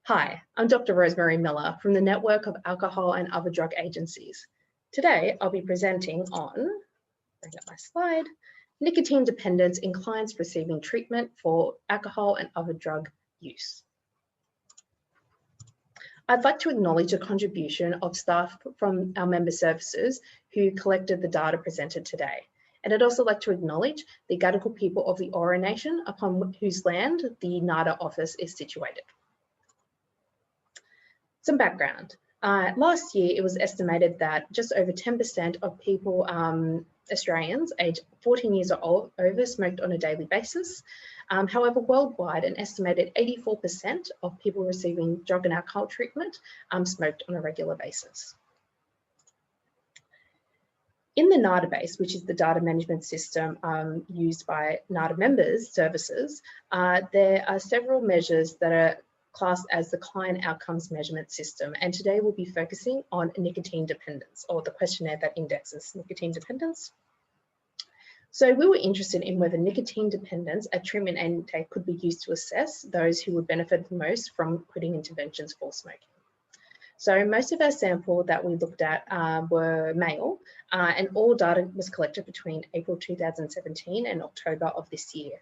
Hi, I'm Dr. Rosemaree Miller from the Network of Alcohol and Other Drug Agencies. Today, I'll be presenting on, bring up my slide, nicotine dependence in clients receiving treatment for alcohol and other drug use. I'd like to acknowledge the contribution of staff from our member services who collected the data presented today. And I'd also like to acknowledge the Gadigal people of the Eora Nation upon whose land the NADA office is situated. Some background. Last year, it was estimated that just over 10% of people, Australians aged 14 years or over, smoked on a daily basis. However, worldwide, an estimated 84% of people receiving drug and alcohol treatment smoked on a regular basis. In the NADA base, which is the data management system used by NADA members services, there are several measures that are classed as the client outcomes measurement system. And today we'll be focusing on nicotine dependence, or the questionnaire that indexes nicotine dependence. So we were interested in whether nicotine dependence at treatment intake could be used to assess those who would benefit the most from quitting interventions for smoking. So most of our sample that we looked at were male, and all data was collected between April 2017 and October of this year.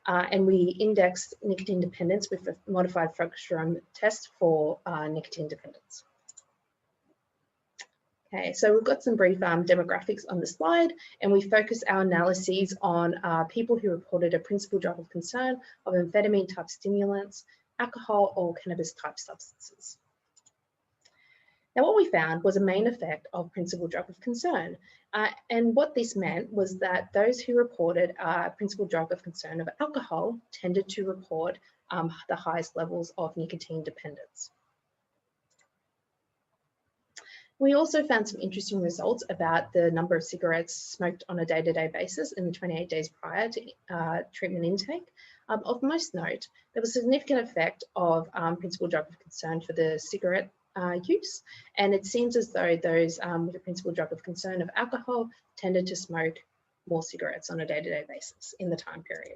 And we indexed nicotine dependence with a modified fructose test for nicotine dependence. Okay, so we've got some brief demographics on the slide, and we focus our analyses on people who reported a principal drug of concern of amphetamine type stimulants, alcohol, or cannabis type substances. Now, what we found was a main effect of principal drug of concern. And what this meant was that those who reported principal drug of concern of alcohol tended to report the highest levels of nicotine dependence. We also found some interesting results about the number of cigarettes smoked on a day-to-day basis in the 28 days prior to treatment intake. Of most note, there was a significant effect of principal drug of concern for the cigarette use, and it seems as though those with a principal drug of concern of alcohol tended to smoke more cigarettes on a day-to-day basis in the time period.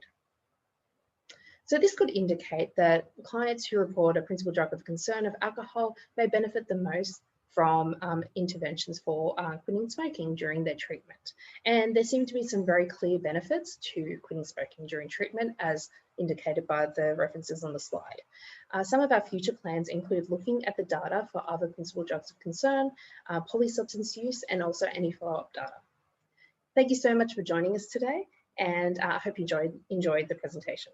So this could indicate that clients who report a principal drug of concern of alcohol may benefit the most from interventions for quitting smoking during their treatment. And there seem to be some very clear benefits to quitting smoking during treatment, as indicated by the references on the slide. Some of our future plans include looking at the data for other principal drugs of concern, polysubstance use, and also any follow-up data. Thank you so much for joining us today, and I hope you enjoyed the presentation.